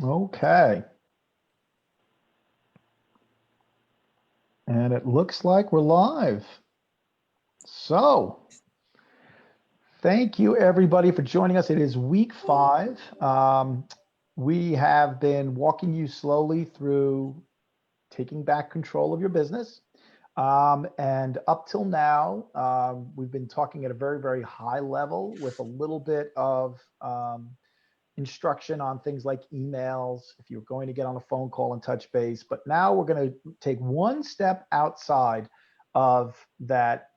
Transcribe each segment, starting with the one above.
Okay. And it looks like we're live. So, thank you everybody for joining us. It is week 5. We have been walking you slowly through taking back control of your business. And up till now, we've been talking at a very, very high level with a little bit of instruction on things like emails, if you're going to get on a phone call and touch base. But now we're going to take one step outside of that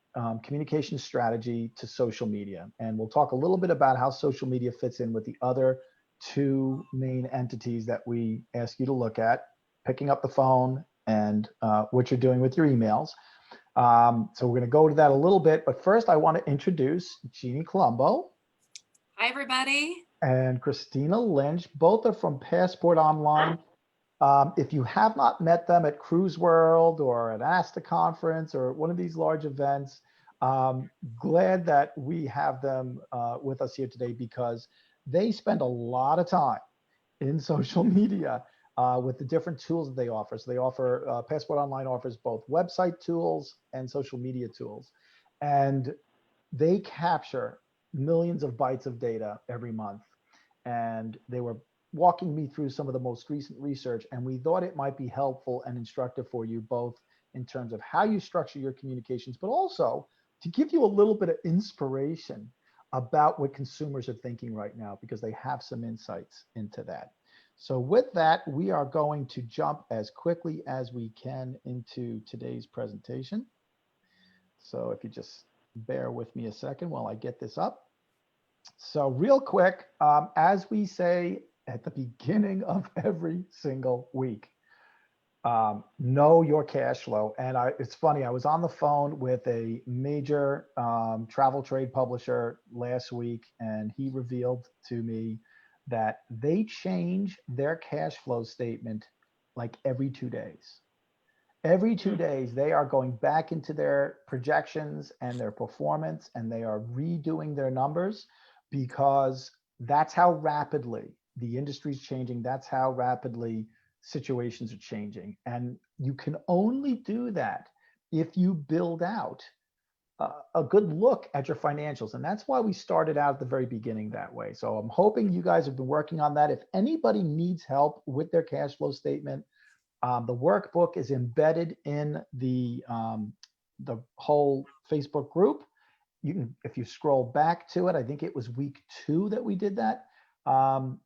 communication strategy to social media. And we'll talk a little bit about how social media fits in with the other two main entities that we ask you to look at, picking up the phone and what you're doing with your emails. So we're going to go to that a little bit. But first, I want to introduce Jeannie Colombo Hi, everybody. and Christina Lynch. Both are from Passport Online. If you have not met them at Cruise World or at ASTA conference or one of these large events, glad that we have them with us here today because they spend a lot of time in social media with the different tools that they offer. So they offer, Passport Online offers both website tools and social media tools. And they capture millions of bytes of data every month. And they were walking me through some of the most recent research, and we thought it might be helpful and instructive for you both in terms of how you structure your communications, but also to give you a little bit of inspiration about what consumers are thinking right now, because they have some insights into that. So with that, we are going to jump as quickly as we can into today's presentation. So if you just bear with me a second while I get this up. So real quick, as we say at the beginning of every single week, know your cash flow. And it's funny, I was on the phone with a major travel trade publisher last week, and he revealed to me that they change their cash flow statement like every 2 days. Every 2 days, they are going back into their projections and their performance, and they are redoing their numbers because that's how rapidly the industry is changing. That's how rapidly situations are changing. And you can only do that if you build out a good look at your financials. And that's why we started out at the very beginning that way. So I'm hoping you guys have been working on that. If anybody needs help with their cash flow statement, the workbook is embedded in the whole Facebook group. You can, if you scroll back to it, I think it was week 2 that we did that. Um,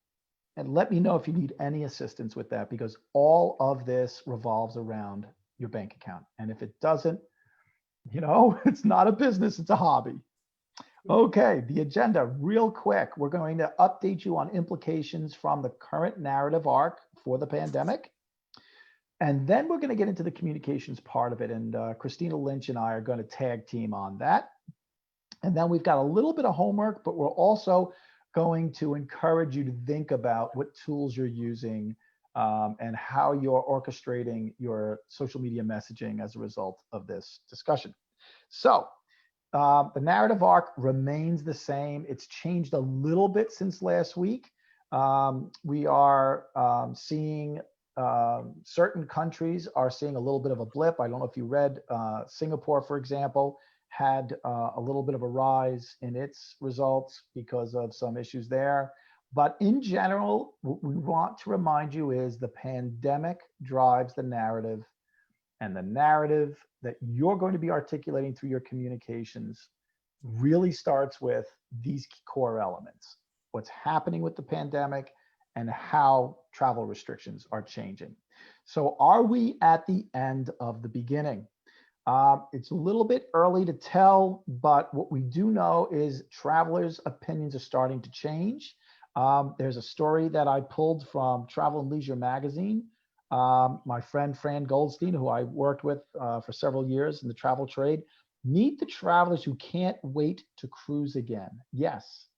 and let me know if you need any assistance with that, because all of this revolves around your bank account. And if it doesn't, it's not a business, it's a hobby. Okay, the agenda real quick. We're going to update you on implications from the current narrative arc for the pandemic. And then we're going to get into the communications part of it. And Christina Lynch and I are going to tag team on that. And then we've got a little bit of homework, but we're also going to encourage you to think about what tools you're using and how you're orchestrating your social media messaging as a result of this discussion. So the narrative arc remains the same. It's changed a little bit since last week. We are seeing certain countries are seeing a little bit of a blip. I don't know if you read Singapore, for example, had a little bit of a rise in its results because of some issues there. But in general, what we want to remind you is the pandemic drives the narrative, and the narrative that you're going to be articulating through your communications really starts with these core elements: what's happening with the pandemic and how travel restrictions are changing. So are we at the end of the beginning? It's a little bit early to tell, but what we do know is travelers' opinions are starting to change. There's a story that I pulled from Travel and Leisure magazine. My friend Fran Goldstein, who I worked with for several years in the travel trade, meet the travelers who can't wait to cruise again. Yes,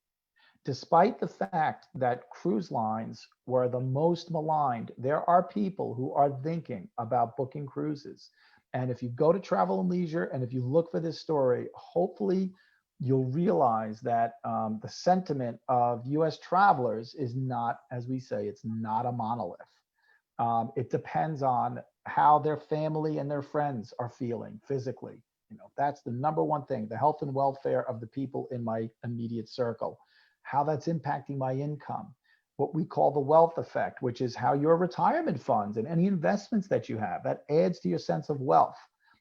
despite the fact that cruise lines were the most maligned, there are people who are thinking about booking cruises. And if you go to Travel and Leisure and if you look for this story, hopefully you'll realize that the sentiment of US travelers is not, as we say, it's not a monolith. It depends on how their family and their friends are feeling physically. That's the number one thing, the health and welfare of the people in my immediate circle, how that's impacting my income, what we call the wealth effect, which is how your retirement funds and any investments that you have, that adds to your sense of wealth.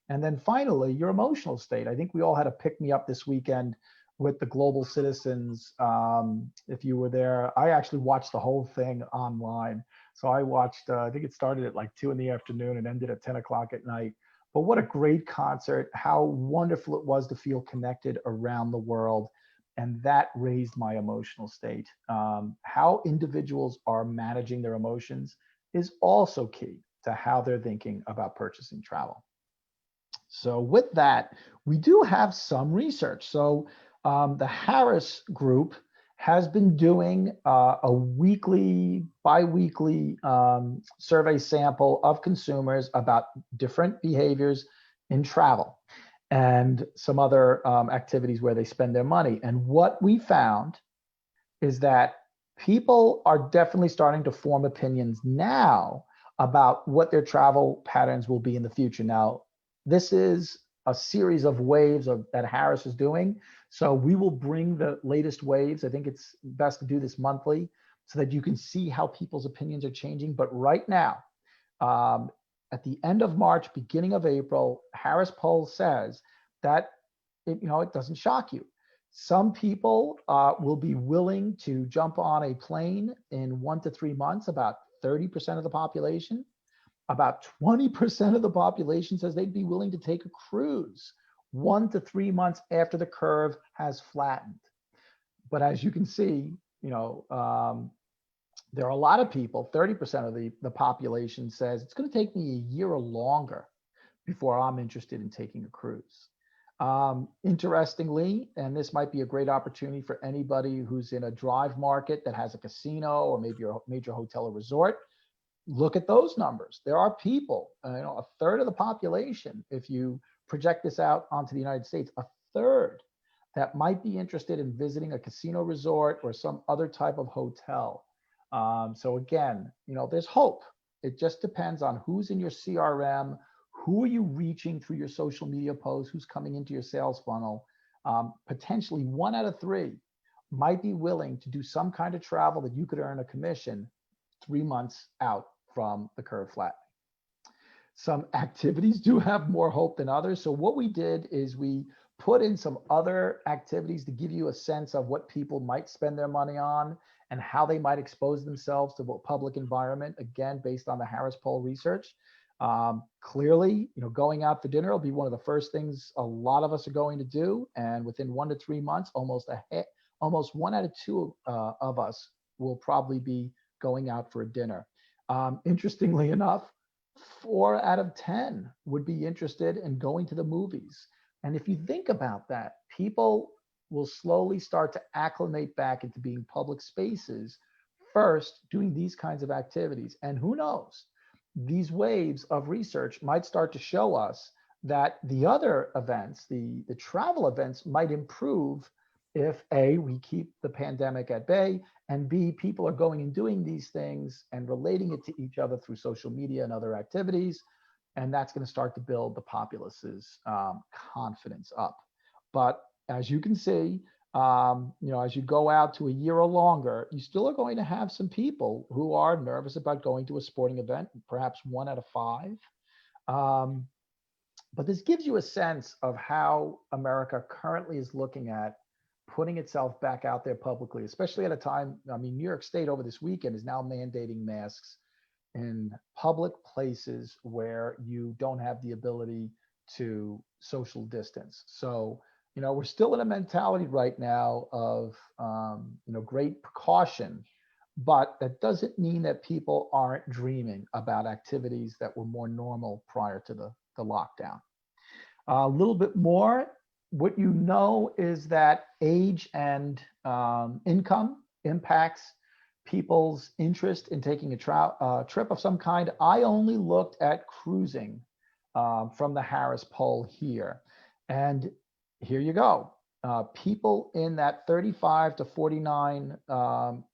And then finally, your emotional state. I think we all had a pick me up this weekend with the Global Citizens. If you were there, I actually watched the whole thing online. So I watched, I think it started at like 2 in the afternoon and ended at 10 o'clock at night. But what a great concert, how wonderful it was to feel connected around the world. And that raised my emotional state. How individuals are managing their emotions is also key to how they're thinking about purchasing travel. So with that, we do have some research. So the Harris Group has been doing a weekly, bi-weekly survey sample of consumers about different behaviors in travel and some other activities where they spend their money. And what we found is that people are definitely starting to form opinions now about what their travel patterns will be in the future. Now, this is a series of waves that Harris is doing. So we will bring the latest waves. I think it's best to do this monthly so that you can see how people's opinions are changing. But right now, at the end of March, beginning of April, Harris Poll says that it doesn't shock you. Some people will be willing to jump on a plane in 1 to 3 months, about 30% of the population. About 20% of the population says they'd be willing to take a cruise 1 to 3 months after the curve has flattened. But as you can see, there are a lot of people, 30% of the population says it's going to take me a year or longer before I'm interested in taking a cruise. Interestingly, and this might be a great opportunity for anybody who's in a drive market that has a casino or maybe a major hotel or resort, look at those numbers. There are people, a third of the population, if you project this out onto the United States, a third that might be interested in visiting a casino resort or some other type of hotel. So again, there's hope. It just depends on who's in your CRM, who are you reaching through your social media posts, who's coming into your sales funnel. Potentially 1 out of 3 might be willing to do some kind of travel that you could earn a commission 3 months out from the curve flattening. Some activities do have more hope than others. So what we did is we put in some other activities to give you a sense of what people might spend their money on and how they might expose themselves to the public environment, again, based on the Harris Poll research. Clearly, going out for dinner will be one of the first things a lot of us are going to do. And within 1 to 3 months, almost 1 out of 2 of us will probably be going out for a dinner. Interestingly enough, 4 out of 10 would be interested in going to the movies. And if you think about that, people will slowly start to acclimate back into being public spaces first, doing these kinds of activities. And who knows, these waves of research might start to show us that the other events, the travel events, might improve if A, we keep the pandemic at bay, and B, people are going and doing these things and relating it to each other through social media and other activities. And that's going to start to build the populace's confidence up. But as you can see, as you go out to a year or longer, you still are going to have some people who are nervous about going to a sporting event, perhaps 1 out of 5. But this gives you a sense of how America currently is looking at putting itself back out there publicly, especially at a time, New York State over this weekend is now mandating masks in public places where you don't have the ability to social distance. So, we're still in a mentality right now of, great precaution, but that doesn't mean that people aren't dreaming about activities that were more normal prior to the lockdown. A little bit more, what is that age and income impacts people's interest in taking a trip of some kind. I only looked at cruising from the Harris Poll here. And here you go. people in that 35 to 49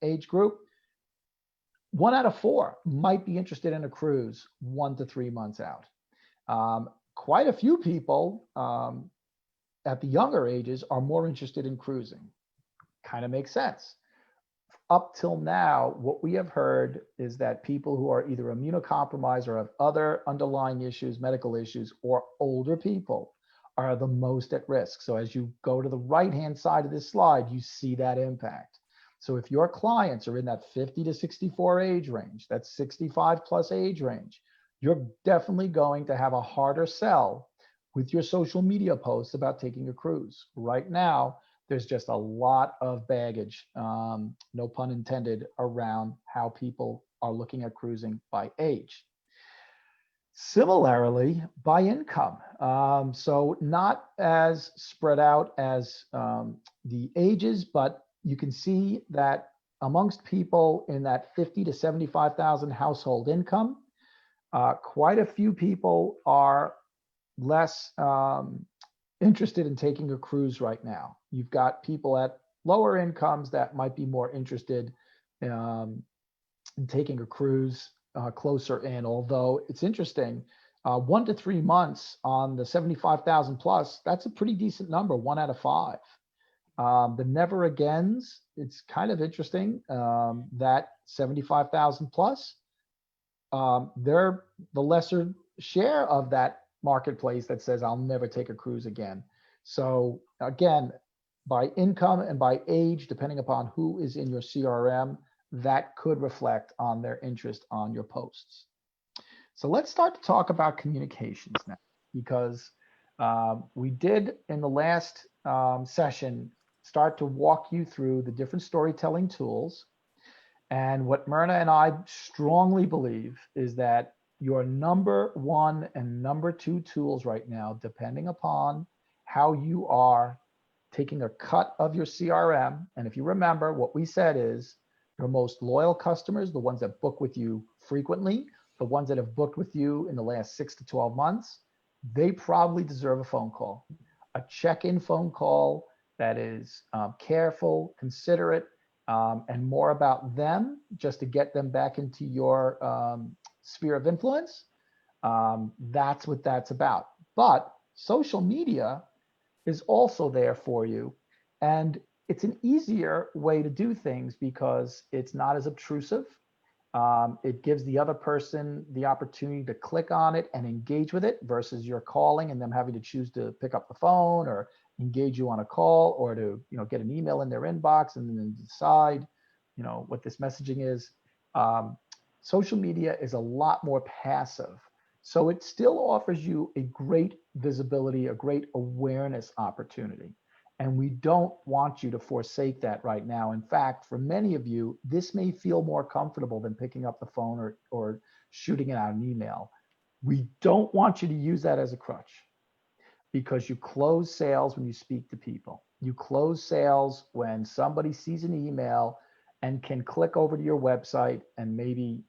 age group, 1 out of 4 might be interested in a cruise 1 to 3 months out. Quite a few people at the younger ages are more interested in cruising. Kind of makes sense. Up till now, what we have heard is that people who are either immunocompromised or have other underlying issues, medical issues, or older people are the most at risk. So as you go to the right-hand side of this slide, you see that impact. So if your clients are in that 50 to 64 age range, that's 65 plus age range, you're definitely going to have a harder sell with your social media posts about taking a cruise. Right now, there's just a lot of baggage, no pun intended, around how people are looking at cruising by age. Similarly, by income. So not as spread out as the ages, but you can see that amongst people in that 50 to 75,000 household income, quite a few people are less interested in taking a cruise right now. You've got people at lower incomes that might be more interested in taking a cruise closer in. Although it's interesting, 1 to 3 months on the 75,000 plus, that's a pretty decent number, 1 out of 5. The never agains, it's kind of interesting that 75,000 plus, they're the lesser share of that marketplace that says I'll never take a cruise again. So again, by income and by age, depending upon who is in your CRM, that could reflect on their interest on your posts. So let's start to talk about communications now, because we did in the last session start to walk you through the different storytelling tools. And what Myrna and I strongly believe is that your number one and number two tools right now, depending upon how you are taking a cut of your CRM. And if you remember, what we said is your most loyal customers, the ones that book with you frequently, the ones that have booked with you in the last 6 to 12 months, they probably deserve a phone call, a check-in phone call that is careful, considerate, and more about them just to get them back into your sphere of influence. That's what that's about. But social media is also there for you. And it's an easier way to do things because it's not as obtrusive. It gives the other person the opportunity to click on it and engage with it versus you're calling and them having to choose to pick up the phone or engage you on a call or to get an email in their inbox and then decide what this messaging is. Social media is a lot more passive. So it still offers you a great visibility, a great awareness opportunity. And we don't want you to forsake that right now. In fact, for many of you, this may feel more comfortable than picking up the phone or shooting out an email. We don't want you to use that as a crutch because you close sales when you speak to people. You close sales when somebody sees an email and can click over to your website and maybe,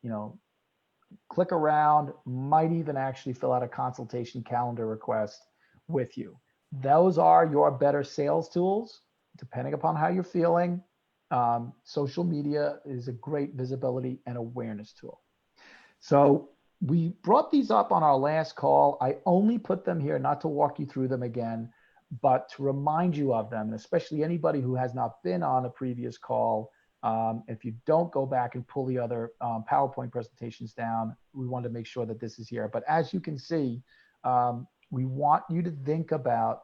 click around, might even actually fill out a consultation calendar request with you. Those are your better sales tools, depending upon how you're feeling. Social media is a great visibility and awareness tool. So we brought these up on our last call. I only put them here not to walk you through them again, but to remind you of them, especially anybody who has not been on a previous call. If you don't go back and pull the other PowerPoint presentations down, we want to make sure that this is here. But as you can see, we want you to think about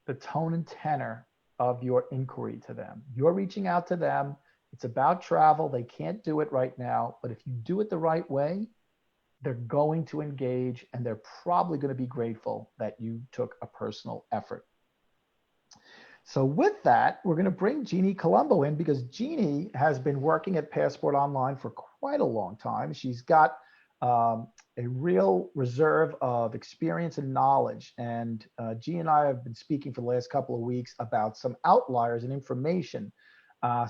the tone and tenor of your inquiry to them. You're reaching out to them. It's about travel. They can't do it right now, but if you do it the right way, they're going to engage and they're probably going to be grateful that you took a personal effort. So with that, we're going to bring Jeannie Colombo in because Jeannie has been working at Passport Online for quite a long time. She's got a real reserve of experience and knowledge. And Jeannie and I have been speaking for the last couple of weeks about some outliers and information.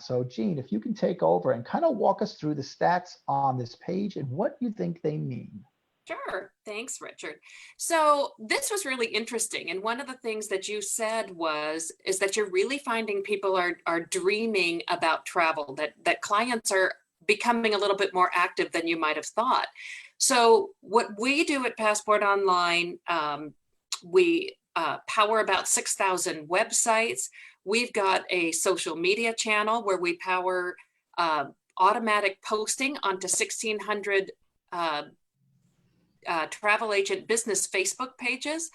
So Jeannie, if you can take over and kind of walk us through the stats on this page and what you think they mean. Sure. Thanks, Richard. So this was really interesting. And one of the things that you said is that you're really finding people are dreaming about travel, that clients are becoming a little bit more active than you might have thought. So what we do at Passport Online, we power about 6,000 websites. We've got a social media channel where we power automatic posting onto 1,600 travel agent business Facebook pages.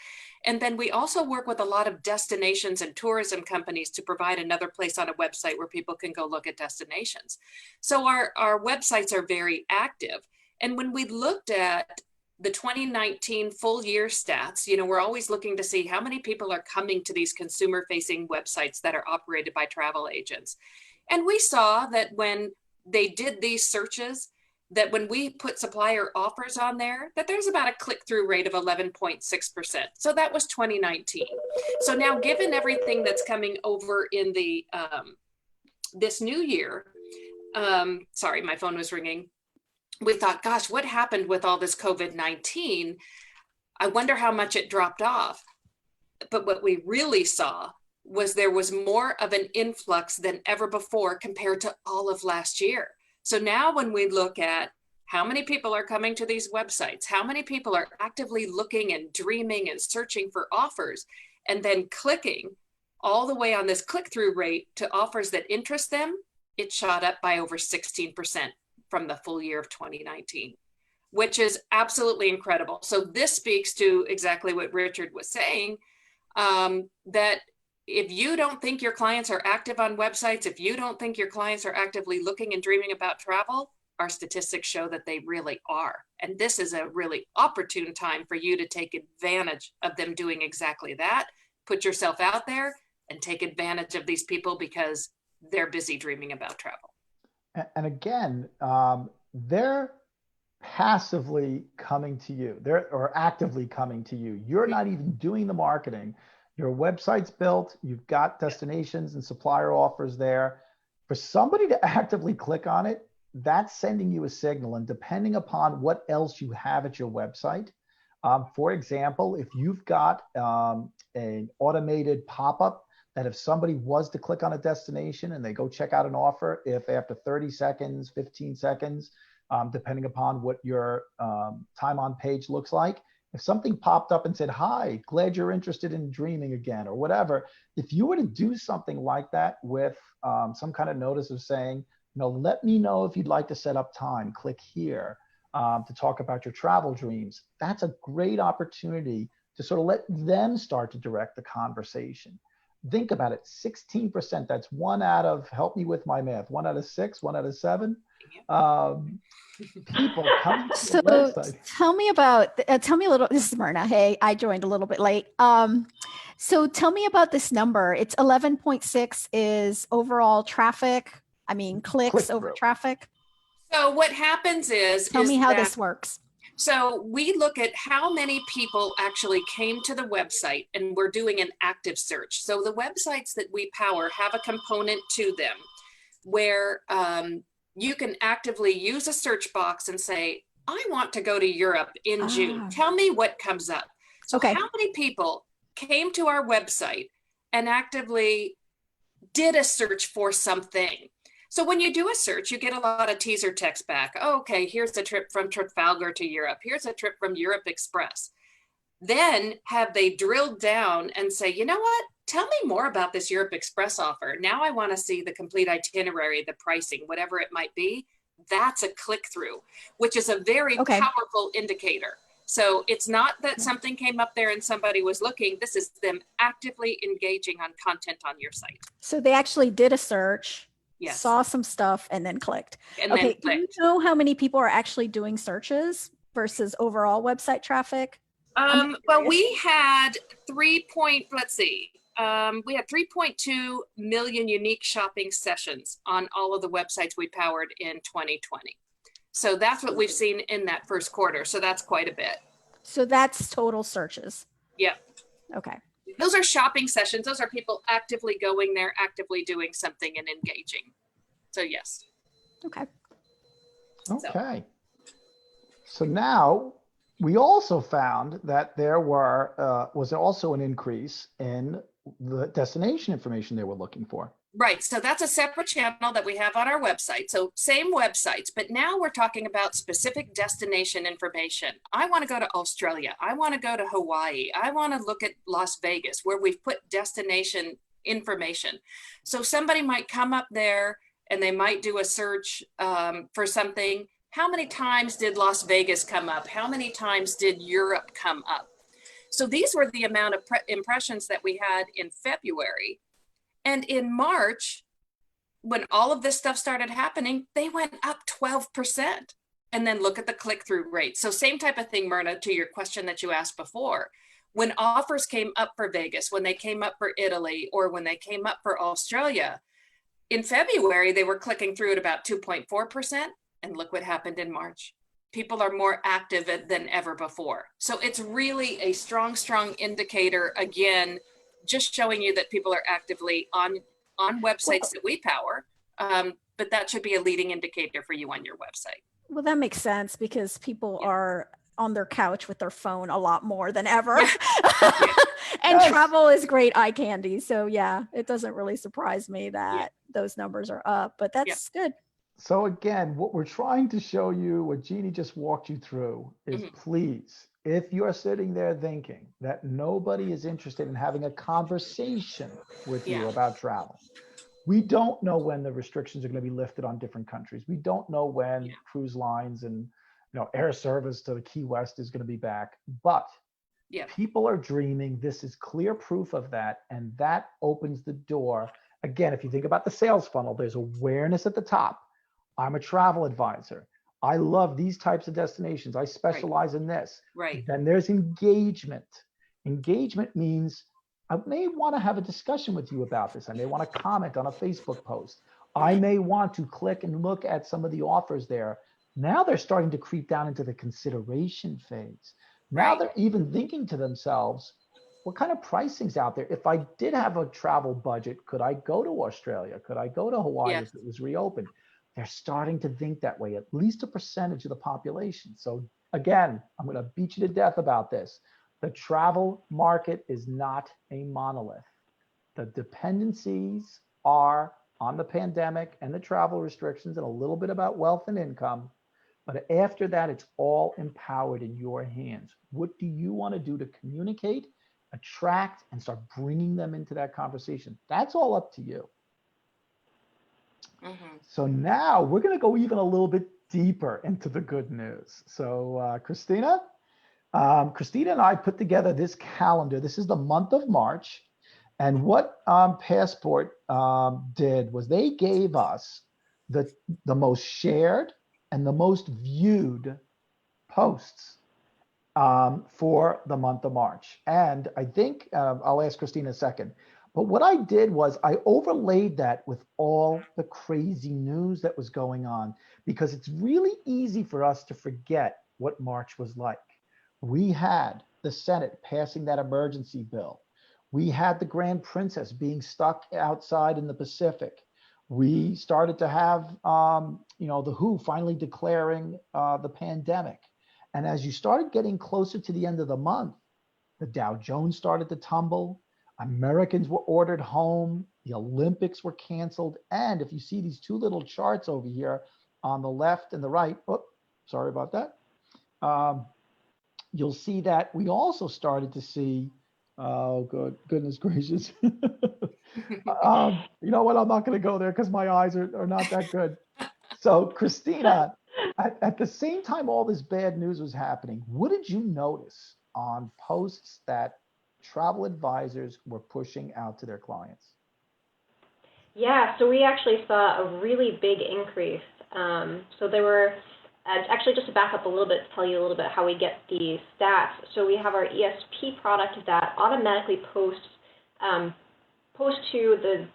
And then we also work with a lot of destinations and tourism companies to provide another place on a website where people can go look at destinations. So our websites are very active. And when we looked at the 2019 full year stats, we're always looking to see how many people are coming to these consumer facing websites that are operated by travel agents. And we saw that when they did these searches, that when we put supplier offers on there, that there's about a click-through rate of 11.6%. So that was 2019. So now, given everything that's coming over in the this new year, sorry, my phone was ringing. We thought, gosh, what happened with all this COVID-19? I wonder how much it dropped off. But what we really saw was there was more of an influx than ever before compared to all of last year. So now when we look at how many people are coming to these websites, how many people are actively looking and dreaming and searching for offers, and then clicking all the way on this click-through rate to offers that interest them, it shot up by over 16% from the full year of 2019, which is absolutely incredible. So this speaks to exactly what Richard was saying, that if you don't think your clients are active on websites, if you don't think your clients are actively looking and dreaming about travel, our statistics show that they really are. And this is a really opportune time for you to take advantage of them doing exactly that. Put yourself out there and take advantage of these people because they're busy dreaming about travel. And again, they're passively coming to you. Or actively coming to you. You're not even doing the marketing. Your website's built, you've got destinations and supplier offers there. For somebody to actively click on it, that's sending you a signal. And depending upon what else you have at your website, for example, if you've got an automated pop-up that if somebody was to click on a destination and they go check out an offer, if after 30 seconds, 15 seconds, depending upon what your time on page looks like, if something popped up and said, hi, glad you're interested in dreaming again, or whatever, if you were to do something like that with some kind of notice of saying, let me know if you'd like to set up time, click here to talk about your travel dreams, that's a great opportunity to sort of let them start to direct the conversation. Think about it, 16%, that's one out of, help me with my math, 1 out of 6, 1 out of 7. People coming to the website. Tell me a little, this is Myrna. Hey, I joined a little bit late. So tell me about this number. It's 11.6 is overall traffic. I mean, clicks over traffic. So what happens is, tell me how this works. So we look at how many people actually came to the website and we're doing an active search. So the websites that we power have a component to them where you can actively use a search box and say, I want to go to Europe in June. Tell me what comes up. So how many people came to our website and actively did a search for something? So when you do a search, you get a lot of teaser text back. Oh, okay, here's a trip from Trafalgar to Europe. Here's a trip from Europe Express. Then have they drilled down and say, you know what? Tell me more about this Europe Express offer. Now I want to see the complete itinerary, the pricing, whatever it might be. That's a click-through, which is a very powerful indicator. So it's not that something came up there and somebody was looking. This is them actively engaging on content on your site. So they actually did a search. Yes. Saw some stuff and then clicked. And okay, do you know how many people are actually doing searches versus overall website traffic? Well, we had 3.2 million unique shopping sessions on all of the websites we powered in 2020. So that's what we've seen in that first quarter. So that's quite a bit. So that's total searches. Yep. Okay. Those are shopping sessions. Those are people actively going there, actively doing something and engaging. So yes. Okay. Okay. So now We also found that there was also an increase in the destination information they were looking for. Right. So that's a separate channel that we have on our website. So same websites, but now we're talking about specific destination information. I want to go to Australia. I want to go to Hawaii. I want to look at Las Vegas, where we've put destination information. So somebody might come up there and they might do a search for something. How many times did Las Vegas come up? How many times did Europe come up? So these were the amount of impressions that we had in February. And in March, when all of this stuff started happening, they went up 12%. And then look at the click-through rate. So same type of thing, Myrna, to your question that you asked before. When offers came up for Vegas, when they came up for Italy, or when they came up for Australia, in February, they were clicking through at about 2.4%. And look what happened in March. People are more active than ever before. So it's really a strong, strong indicator, again, just showing you that people are actively on websites that we power. But that should be a leading indicator for you on your website. Well, that makes sense because people are on their couch with their phone a lot more than ever. And travel is great eye candy. So yeah, it doesn't really surprise me that those numbers are up, but that's good. So again, what we're trying to show you, what Jeannie just walked you through, is please, if you're sitting there thinking that nobody is interested in having a conversation with you about travel, we don't know when the restrictions are going to be lifted on different countries. We don't know when cruise lines and air service to the Key West is going to be back, but people are dreaming. This is clear proof of that, and that opens the door. Again, if you think about the sales funnel, there's awareness at the top. I'm a travel advisor. I love these types of destinations. I specialize in this. Then there's engagement. Engagement means I may want to have a discussion with you about this. I may want to comment on a Facebook post. I may want to click and look at some of the offers there. Now they're starting to creep down into the consideration phase. Now they're even thinking to themselves, what kind of pricing's out there? If I did have a travel budget, could I go to Australia? Could I go to Hawaii if it was reopened? They're starting to think that way, at least a percentage of the population. So again, I'm going to beat you to death about this. The travel market is not a monolith. The dependencies are on the pandemic and the travel restrictions and a little bit about wealth and income. But after that, it's all empowered in your hands. What do you want to do to communicate, attract, and start bringing them into that conversation? That's all up to you. So now we're going to go even a little bit deeper into the good news. So Christina and I put together this calendar. This is the month of March. And what Passport did was they gave us the most shared and the most viewed posts for the month of March. And I think I'll ask Christina in a second. But what I did was I overlaid that with all the crazy news that was going on, because it's really easy for us to forget what March was like. We had the Senate passing that emergency bill. We had the Grand Princess being stuck outside in the Pacific. We started to have, the WHO finally declaring the pandemic. And as you started getting closer to the end of the month, the Dow Jones started to tumble. Americans were ordered home. The Olympics were canceled. And if you see these two little charts over here on the left and the right, sorry about that. You'll see that we also started to see, goodness gracious. You know what? I'm not going to go there because my eyes are not that good. So Christina, at the same time all this bad news was happening, what did you notice on posts that travel advisors were pushing out to their clients? Yeah, so we actually saw a really big increase. So there were, actually just to back up a little bit, to tell you a little bit how we get the stats. So we have our ESP product that automatically posts to the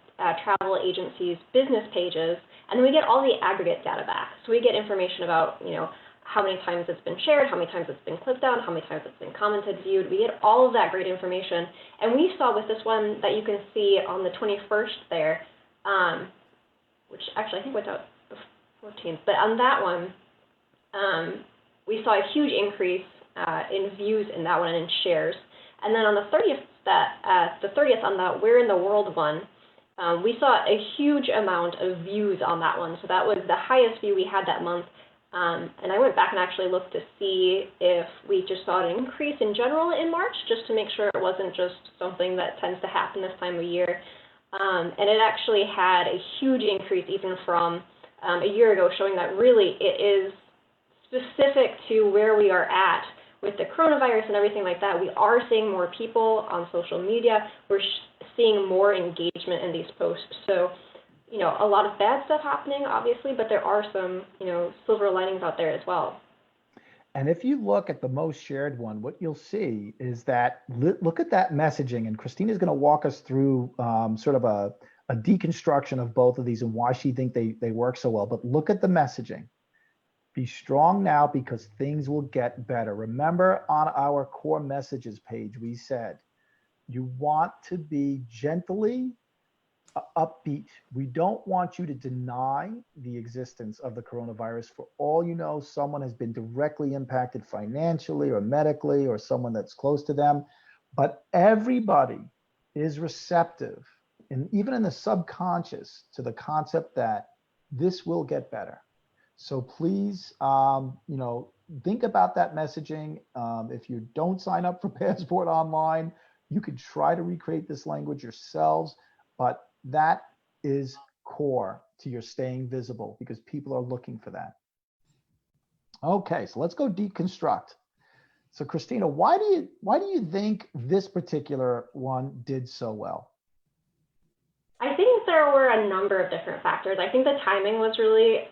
travel agency's business pages, and then we get all the aggregate data back. So we get information about, how many times it's been shared, how many times it's been clicked on, how many times it's been commented, viewed. We get all of that great information. And we saw with this one that you can see on the 21st there, which actually I think went out the 14th, but on that one, we saw a huge increase in views in that one and in shares. And then on the 30th on the Where in the World one, we saw a huge amount of views on that one. So that was the highest view we had that month. And I went back and actually looked to see if we just saw an increase in general in March, just to make sure it wasn't just something that tends to happen this time of year. And it actually had a huge increase even from a year ago, showing that really it is specific to where we are at with the coronavirus and everything like that. We are seeing more people on social media. We're seeing more engagement in these posts. So, you know, a lot of bad stuff happening, obviously, but there are some, you know, silver linings out there as well. And if you look at the most shared one, what you'll see is that look at that messaging, and Christina's going to walk us through sort of a deconstruction of both of these and why she thinks they work so well. But look at the messaging. Be strong now because things will get better. Remember, on our core messages page, we said you want to be gently upbeat. We don't want you to deny the existence of the coronavirus. For all you know, someone has been directly impacted financially or medically, or someone that's close to them. But everybody is receptive, and even in the subconscious, to the concept that this will get better. So please, you know, think about that messaging. If you don't sign up for Passport Online, you could try to recreate this language yourselves, but that is core to your staying visible because people are looking for that. Okay, so let's go deconstruct. So Christina, why do you think this particular one did so well? I think there were a number of different factors. I think the timing was really,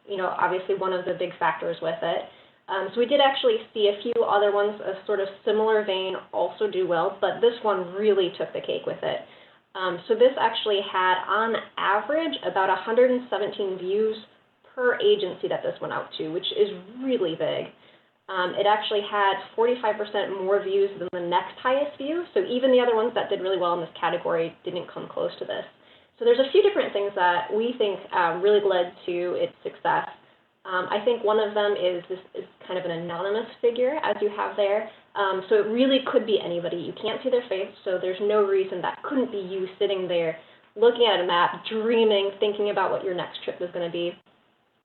you know, obviously one of the big factors with it. So we did actually see a few other ones of sort of similar vein also do well, but this one really took the cake with it. So this actually had, on average, about 117 views per agency that this went out to, which is really big. It actually had 45% more views than the next highest view. So even the other ones that did really well in this category didn't come close to this. So there's a few different things that we think really led to its success. I think one of them is this is kind of an anonymous figure, as you have there. So it really could be anybody. You can't see their face, so there's no reason that couldn't be you sitting there looking at a map, dreaming, thinking about what your next trip is going to be.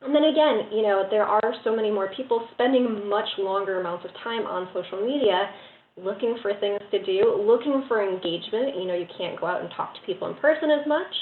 And then again, you know, there are so many more people spending much longer amounts of time on social media, looking for things to do, looking for engagement. You know, you can't go out and talk to people in person as much.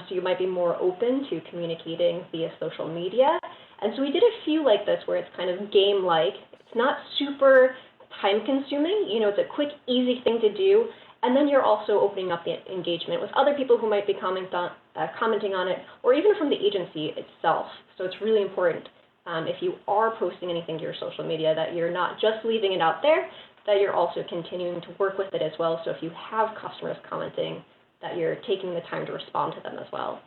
So you might be more open to communicating via social media. And so we did a few like this where it's kind of game-like. It's not super time-consuming. You know, it's a quick, easy thing to do. And then you're also opening up the engagement with other people who might be commenting on it, or even from the agency itself. So it's really important if you are posting anything to your social media that you're not just leaving it out there, that you're also continuing to work with it as well. So if you have customers commenting, that you're taking the time to respond to them as well.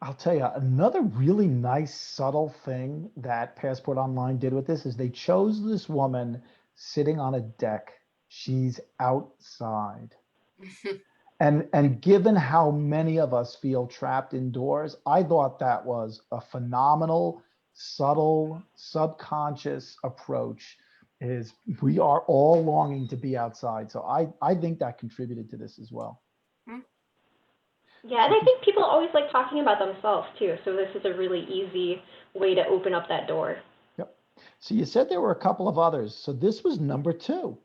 I'll tell you, another really nice, subtle thing that Passport Online did with this is they chose this woman sitting on a deck. She's outside. And given how many of us feel trapped indoors, I thought that was a phenomenal, subtle, subconscious approach. Is we are all longing to be outside. So I think that contributed to this as well. Yeah, and I think people always like talking about themselves too. So this is a really easy way to open up that door. Yep. So you said there were a couple of others. So this was number 2.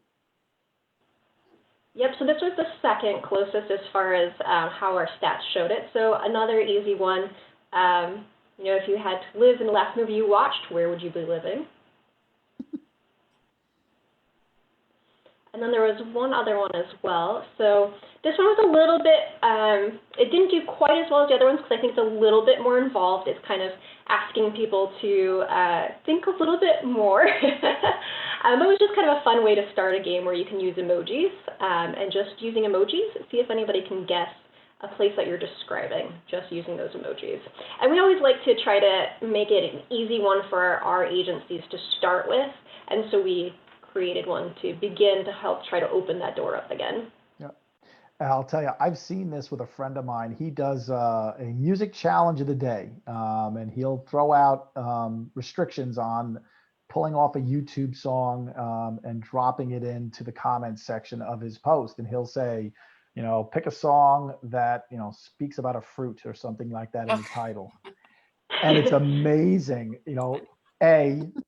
Yep, so this was the second closest as far as how our stats showed it. So another easy one, you know, if you had to live in the last movie you watched, where would you be living? And then there was one other one as well. So this one was a little bit, it didn't do quite as well as the other ones because I think it's a little bit more involved. It's kind of asking people to think a little bit more. It was just kind of a fun way to start a game where you can use emojis and just using emojis, see if anybody can guess a place that you're describing just using those emojis. And we always like to try to make it an easy one for our agencies to start with. And so we created one to begin to help try to open that door up again. Yeah, I'll tell you, I've seen this with a friend of mine. He does a music challenge of the day, and he'll throw out restrictions on pulling off a YouTube song and dropping it into the comments section of his post. And he'll say, pick a song that, speaks about a fruit or something like that in the title. And it's amazing,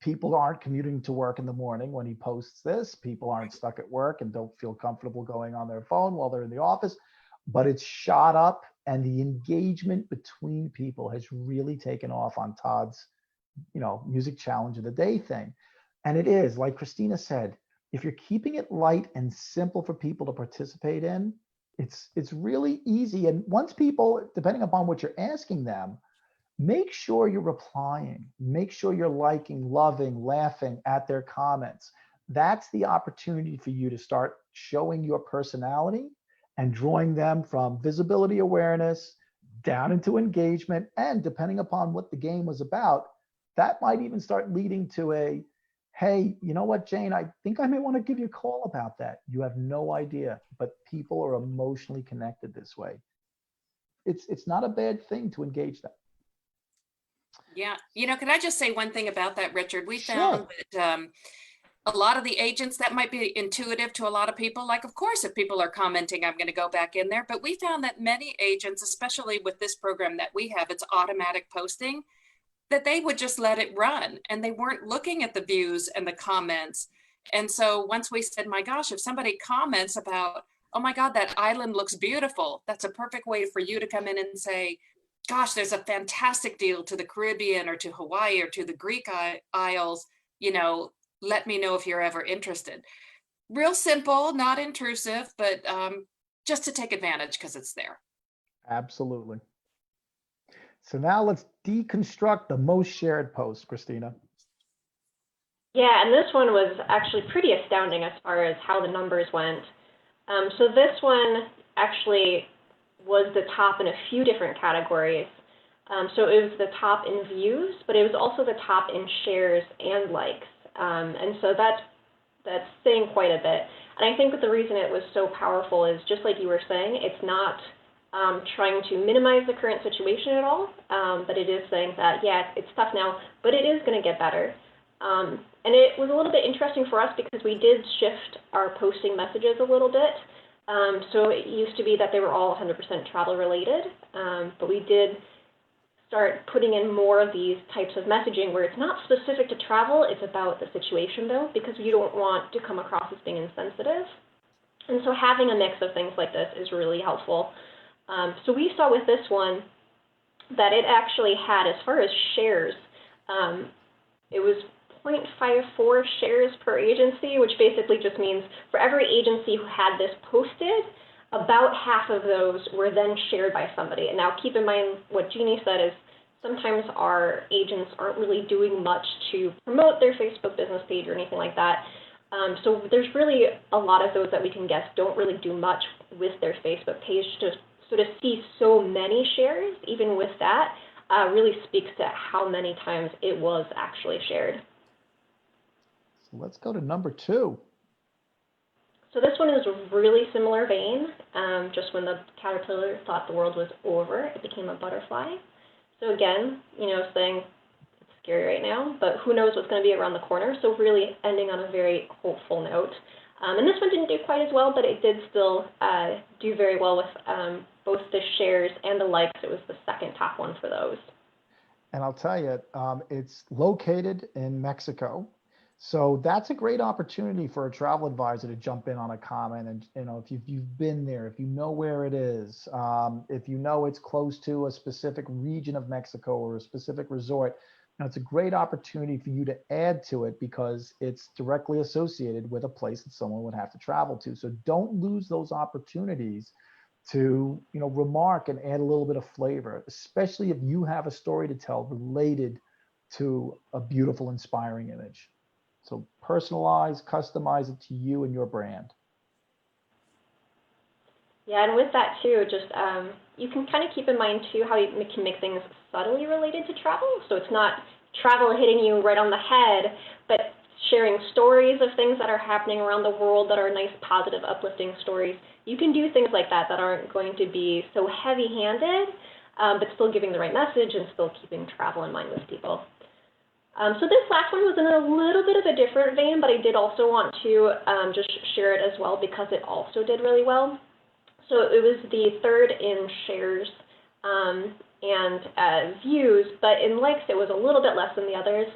people aren't commuting to work in the morning when he posts this. People aren't stuck at work and don't feel comfortable going on their phone while they're in the office, but it's shot up, and the engagement between people has really taken off on Todd's, music challenge of the day thing. And it is, like Christina said, if you're keeping it light and simple for people to participate in, it's really easy. And once people, depending upon what you're asking them, make sure you're replying, make sure you're liking, loving, laughing at their comments. That's the opportunity for you to start showing your personality and drawing them from visibility awareness down into engagement. And depending upon what the game was about, that might even start leading to a, hey, you know what, Jane, I think I may want to give you a call about that. You have no idea, but people are emotionally connected this way. It's not a bad thing to engage them. Yeah. Can I just say one thing about that, Richard? We Sure. found that a lot of the agents, that might be intuitive to a lot of people. Like, of course, if people are commenting, I'm going to go back in there. But we found that many agents, especially with this program that we have, it's automatic posting, that they would just let it run and they weren't looking at the views and the comments. And so once we said, my gosh, if somebody comments about, oh my God, that island looks beautiful, that's a perfect way for you to come in and say, gosh, there's a fantastic deal to the Caribbean or to Hawaii or to the Greek Isles, let me know if you're ever interested. Real simple, not intrusive, but just to take advantage because it's there. Absolutely. So now let's deconstruct the most shared post, Christina. Yeah, and this one was actually pretty astounding as far as how the numbers went. So this one actually was the top in a few different categories. So it was the top in views, but it was also the top in shares and likes. And so that's saying quite a bit. And I think that the reason it was so powerful is, just like you were saying, it's not trying to minimize the current situation at all, but it is saying that, yeah, it's tough now, but it is going to get better. And it was a little bit interesting for us because we did shift our posting messages a little bit. So it used to be that they were all 100% travel related, but we did start putting in more of these types of messaging where it's not specific to travel, it's about the situation though, because you don't want to come across as being insensitive. And so having a mix of things like this is really helpful. So we saw with this one that it actually had, as far as shares, it was 0.54 shares per agency, which basically just means for every agency who had this posted, about half of those were then shared by somebody. And now keep in mind what Jeannie said is sometimes our agents aren't really doing much to promote their Facebook business page or anything like that. So there's really a lot of those that we can guess don't really do much with their Facebook page. So to see so many shares, even with that, really speaks to how many times it was actually shared. So let's go to number 2. So this one is a really similar vein. Just when the caterpillar thought the world was over, it became a butterfly. So again, saying it's scary right now, but who knows what's going to be around the corner. So really ending on a very hopeful note. And this one didn't do quite as well, but it did still do very well with both the shares and the likes. It was the second top one for those. And I'll tell you, it's located in Mexico. So that's a great opportunity for a travel advisor to jump in on a comment. And, if you've been there, if you know where it is, if you know it's close to a specific region of Mexico or a specific resort, it's a great opportunity for you to add to it because it's directly associated with a place that someone would have to travel to. So don't lose those opportunities to, remark and add a little bit of flavor, especially if you have a story to tell related to a beautiful, inspiring image. So personalize, customize it to you and your brand. Yeah, and with that too, just you can kind of keep in mind too how you can make things subtly related to travel. So it's not travel hitting you right on the head, but sharing stories of things that are happening around the world that are nice, positive, uplifting stories. You can do things like that that aren't going to be so heavy-handed, but still giving the right message and still keeping travel in mind with people. So this last one was in a little bit of a different vein, but I did also want to just share it as well because it also did really well. So it was the third in shares and views, but in likes it was a little bit less than the others.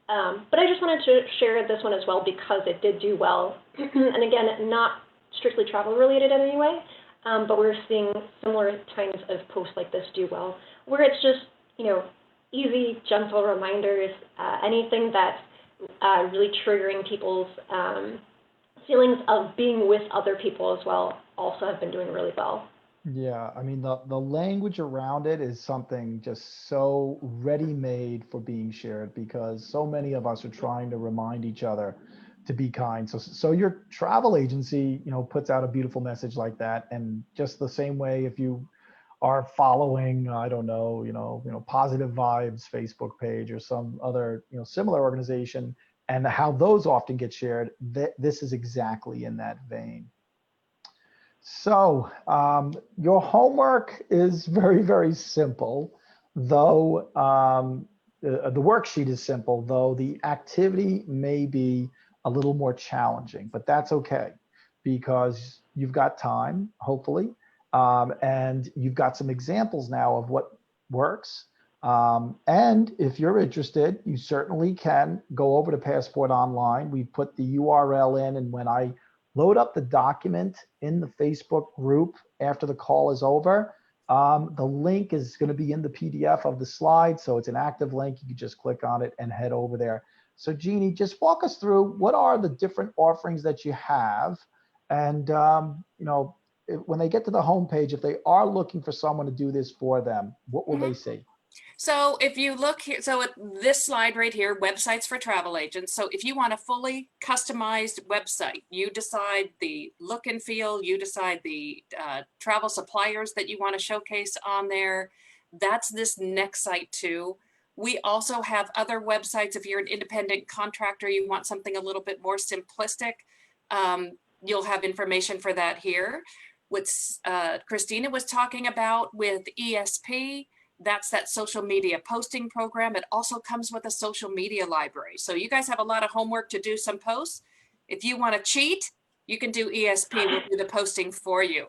But I just wanted to share this one as well because it did do well. And again, not strictly travel related in any way, but we're seeing similar kinds of posts like this do well, where it's just, easy, gentle reminders, anything that's really triggering people's feelings of being with other people as well also have been doing really well. Yeah, I mean, the language around it is something just so ready-made for being shared because so many of us are trying to remind each other to be kind. So your travel agency, puts out a beautiful message like that. And just the same way, if you are following, I don't know, Positive Vibes Facebook page or some other, similar organization, and how those often get shared, this is exactly in that vein. So your homework is very, very simple, though the worksheet is simple, though the activity may be a little more challenging, but that's okay because you've got time, hopefully, and you've got some examples now of what works. And if you're interested, you certainly can go over to Passport Online. We put the URL in, and when I load up the document in the Facebook group after the call is over, the link is going to be in the PDF of the slide. So it's an active link. You can just click on it and head over there. So Jeannie, just walk us through what are the different offerings that you have. And, when they get to the homepage, if they are looking for someone to do this for them, what will they see? So if you look here, so at this slide right here, websites for travel agents. So if you want a fully customized website, you decide the look and feel, you decide the travel suppliers that you want to showcase on there. That's this next site too. We also have other websites. If you're an independent contractor, you want something a little bit more simplistic, you'll have information for that here. What Christina was talking about with ESP, that's that social media posting program. It also comes with a social media library. So you guys have a lot of homework to do some posts. If you want to cheat, you can do ESP, we'll do the posting for you.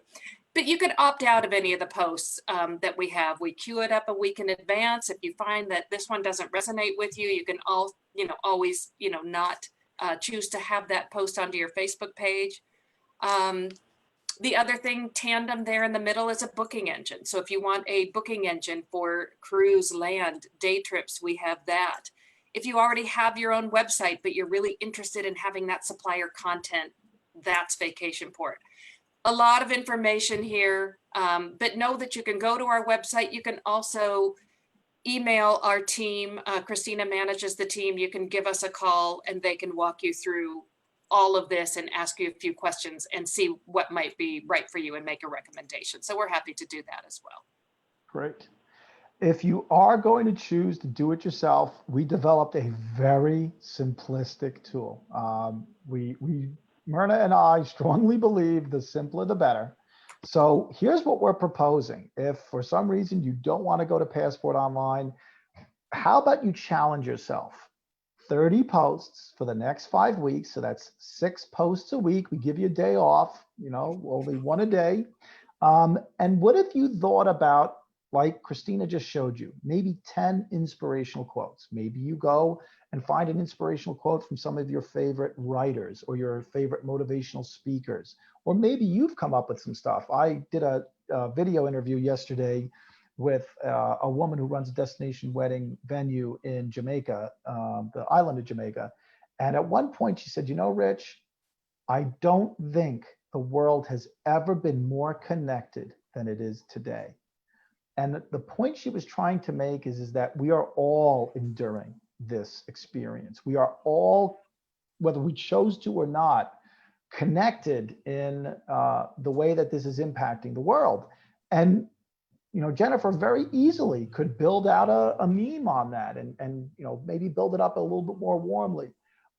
But you can opt out of any of the posts that we have. We queue it up a week in advance. If you find that this one doesn't resonate with you, you can always not choose to have that post onto your Facebook page. The other thing, Tandem there in the middle is a booking engine. So if you want a booking engine for cruise, land, day trips, we have that. If you already have your own website, but you're really interested in having that supplier content, that's Vacationport. A lot of information here, but know that you can go to our website. You can also email our team. Christina manages the team. You can give us a call and they can walk you through all of this and ask you a few questions and see what might be right for you and make a recommendation. So we're happy to do that as well. Great. If you are going to choose to do it yourself, we developed a very simplistic tool. Myrna and I strongly believe the simpler the better. So here's what we're proposing. If for some reason you don't want to go to Passport Online, how about you challenge yourself? 30 posts for the next 5 weeks. So that's 6 posts a week. We give you a day off, only one a day. And what if you thought about, like Christina just showed you, maybe 10 inspirational quotes? Maybe you go and find an inspirational quote from some of your favorite writers or your favorite motivational speakers. Or maybe you've come up with some stuff. I did a video interview yesterday with a woman who runs a destination wedding venue in Jamaica, the island of Jamaica. And at one point she said, Rich, I don't think the world has ever been more connected than it is today. And the point she was trying to make is that we are all enduring this experience. We are all, whether we chose to or not, connected in the way that this is impacting the world. And Jennifer very easily could build out a meme on that and maybe build it up a little bit more warmly.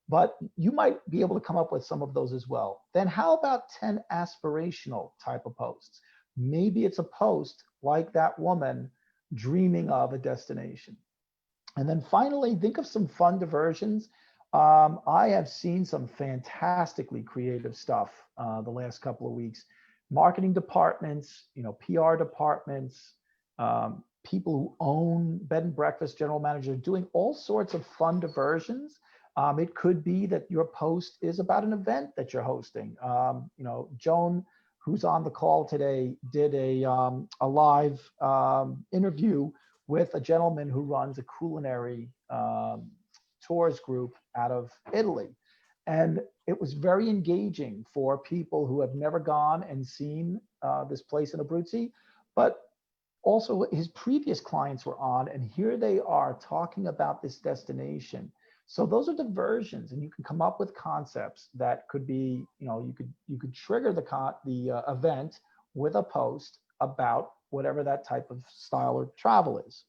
But you might be able to come up with some of those as well. Then how about 10 aspirational type of posts? Maybe it's a post like that woman dreaming of a destination. And then finally, think of some fun diversions. I have seen some fantastically creative stuff the last couple of weeks. Marketing departments, PR departments, people who own bed and breakfast, general managers, doing all sorts of fun diversions. It could be that your post is about an event that you're hosting. Joan, who's on the call today, did a live interview with a gentleman who runs a culinary tours group out of Italy. And it was very engaging for people who have never gone and seen this place in Abruzzi, but also his previous clients were on, and here they are talking about this destination. So those are diversions, and you can come up with concepts that could be, you could trigger the event with a post about whatever that type of style or travel is.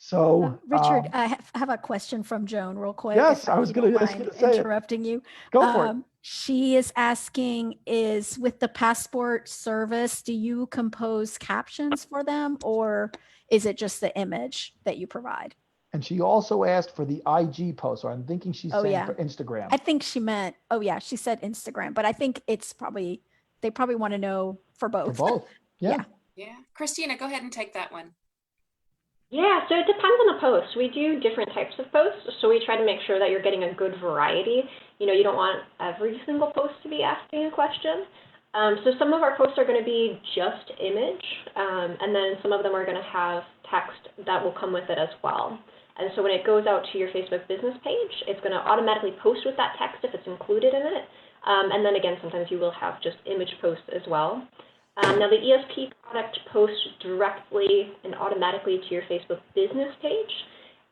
So Richard, I have a question from Joan real quick. yes, if I was you going don't to mind say it. interrupting you. Go for it. She is asking, is with the passport service, do you compose captions for them, or is it just the image that you provide? And she also asked for the IG post, or I'm thinking she's saying for Instagram. I think she meant, she said Instagram, but I think it's probably, they probably want to know for both. For both. Yeah. Yeah. Christina, go ahead and take that one. Yeah, so it depends on the post. We do different types of posts, so we try to make sure that you're getting a good variety. You don't want every single post to be asking a question. So some of our posts are going to be just image, and then some of them are going to have text that will come with it as well. And so when it goes out to your Facebook business page, it's going to automatically post with that text if it's included in it. And then again, sometimes you will have just image posts as well. Now the ESP product posts directly and automatically to your Facebook business page.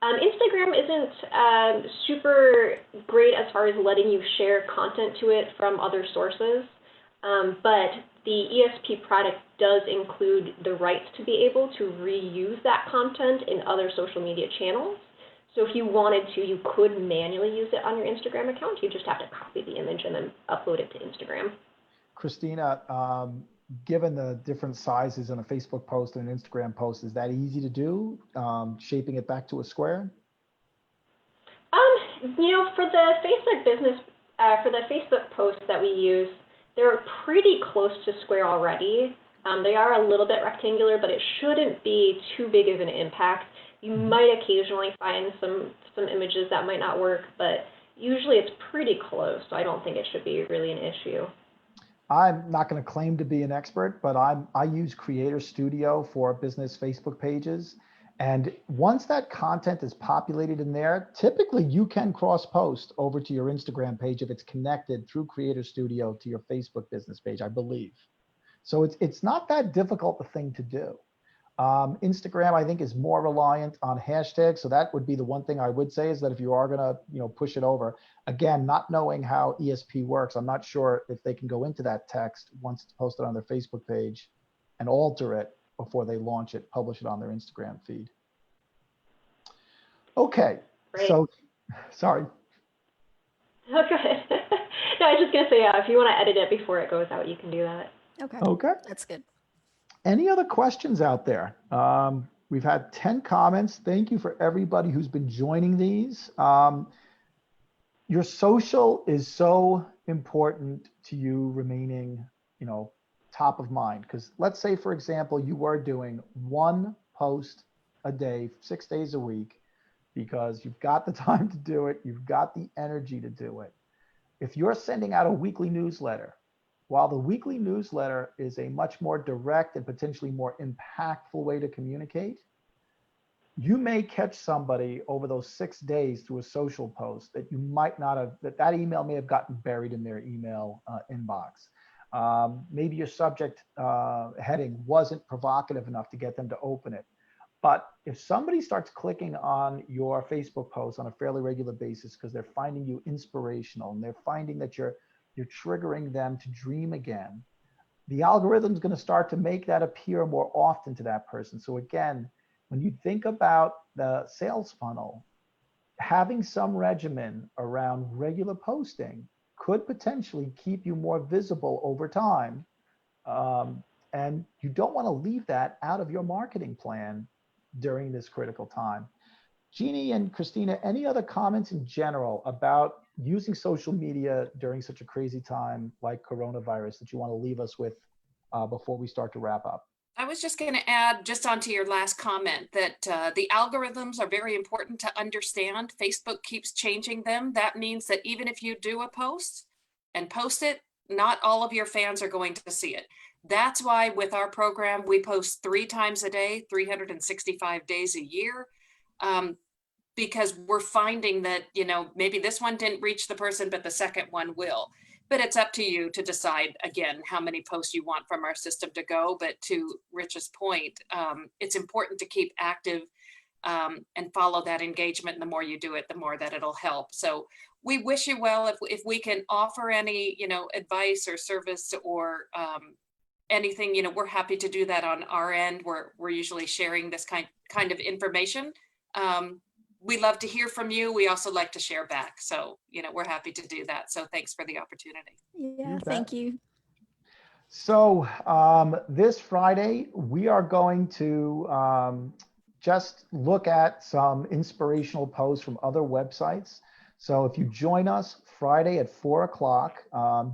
Instagram isn't super great as far as letting you share content to it from other sources, but the ESP product does include the rights to be able to reuse that content in other social media channels. So if you wanted to, you could manually use it on your Instagram account. You just have to copy the image and then upload it to Instagram. Christina, given the different sizes on a Facebook post and an Instagram post, is that easy to do, shaping it back to a square? For the Facebook business, for the Facebook posts that we use, they're pretty close to square already. They are a little bit rectangular, but it shouldn't be too big of an impact. You might occasionally find some images that might not work, but usually it's pretty close, so I don't think it should be really an issue. I'm not going to claim to be an expert, but I use Creator Studio for business Facebook pages. And once that content is populated in there, typically you can cross post over to your Instagram page if it's connected through Creator Studio to your Facebook business page, I believe. So it's not that difficult a thing to do. Instagram, I think, is more reliant on hashtags. So that would be the one thing I would say, is that if you are going to, push it over, again, not knowing how ESP works, I'm not sure if they can go into that text once it's posted on their Facebook page and alter it before they launch it, publish it on their Instagram feed. Okay. Great. So, sorry. Oh, go ahead. No, I was just going to say, if you want to edit it before it goes out, you can do that. Okay. That's good. Any other questions out there? We've had 10 comments. Thank you for everybody who's been joining these. Your social is so important to you remaining, top of mind. Because let's say, for example, you were doing one post a day, 6 days a week, because you've got the time to do it. You've got the energy to do it. If you're sending out a weekly newsletter, while the weekly newsletter is a much more direct and potentially more impactful way to communicate, you may catch somebody over those 6 days through a social post that you might not have, that email may have gotten buried in their email inbox. Maybe your subject heading wasn't provocative enough to get them to open it. But if somebody starts clicking on your Facebook post on a fairly regular basis because they're finding you inspirational and they're finding that you're triggering them to dream again, the algorithm is going to start to make that appear more often to that person. So again, when you think about the sales funnel, having some regimen around regular posting could potentially keep you more visible over time. And you don't want to leave that out of your marketing plan during this critical time. Jeannie and Christina, any other comments in general about using social media during such a crazy time like coronavirus that you want to leave us with before we start to wrap up? I was just going to add, just onto your last comment, that the algorithms are very important to understand. Facebook keeps changing them. That means that even if you do a post and post it, not all of your fans are going to see it. That's why with our program, we post 3 times a day, 365 days a year, because we're finding that, you know, maybe this one didn't reach the person, but the second one will. But it's up to you to decide, again, how many posts you want from our system to go. But to Rich's point, it's important to keep active and follow that engagement. And the more you do it, the more that it'll help. So we wish you well. If we can offer any, you know, advice or service or anything, you know, we're happy to do that on our end. We're usually sharing this kind of information. We love to hear from you. We also like to share back. So, you know, we're happy to do that. So thanks for the opportunity. Yeah, You thank bet. you. So this Friday, we are going to just look at some inspirational posts from other websites. So if you join us Friday at 4 o'clock,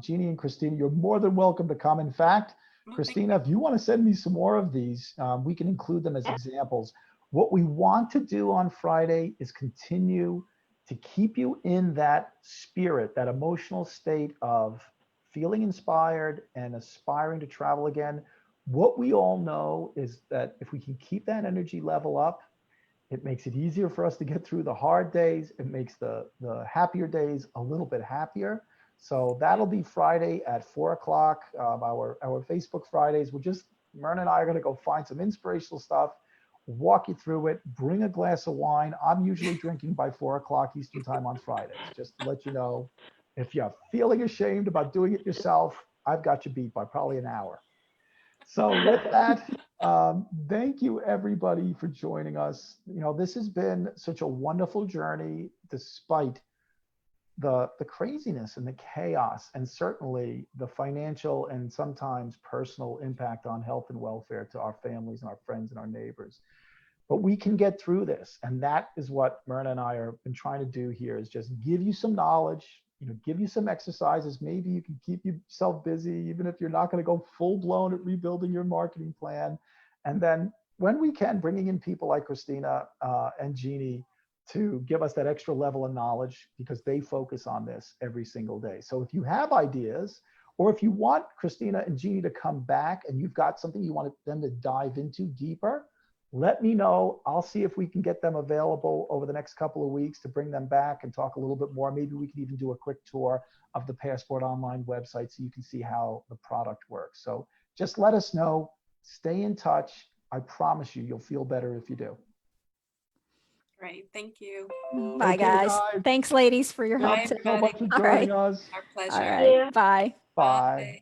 Jeannie and Christina, you're more than welcome to come. In fact, Well, thank Christina, if you want to send me some more of these, we can include them as examples. What we want to do on Friday is continue to keep you in that spirit, that emotional state of feeling inspired and aspiring to travel again. What we all know is that if we can keep that energy level up, it makes it easier for us to get through the hard days. It makes the happier days a little bit happier. So that'll be Friday at 4 o'clock. Our Facebook Fridays. Myrna and I are going to go find some inspirational stuff, walk you through it, bring a glass of wine. I'm usually drinking by 4 o'clock Eastern time on Fridays, just to let you know. If you're feeling ashamed about doing it yourself, I've got you beat by probably an hour. So with that, thank you everybody for joining us. You know, this has been such a wonderful journey despite the craziness and the chaos, and certainly the financial and sometimes personal impact on health and welfare to our families and our friends and our neighbors. But we can get through this. And that is what Myrna and I have been trying to do here, is just give you some knowledge, you know, give you some exercises. Maybe you can keep yourself busy, even if you're not going to go full blown at rebuilding your marketing plan. And then when we can, bringing in people like Christina and Jeannie to give us that extra level of knowledge, because they focus on this every single day. So if you have ideas, or if you want Christina and Jeannie to come back and you've got something you want them to dive into deeper, let me know. I'll see if we can get them available over the next couple of weeks to bring them back and talk a little bit more. Maybe we can even do a quick tour of the Passport Online website so you can see how the product works. So just let us know. Stay in touch. I promise you, you'll feel better if you do. Great. Thank you. Bye, Okay, guys. guys. Thanks, ladies, for your help Bye, today. So much for everybody. All right. joining us. Our All pleasure. right. Bye. Bye.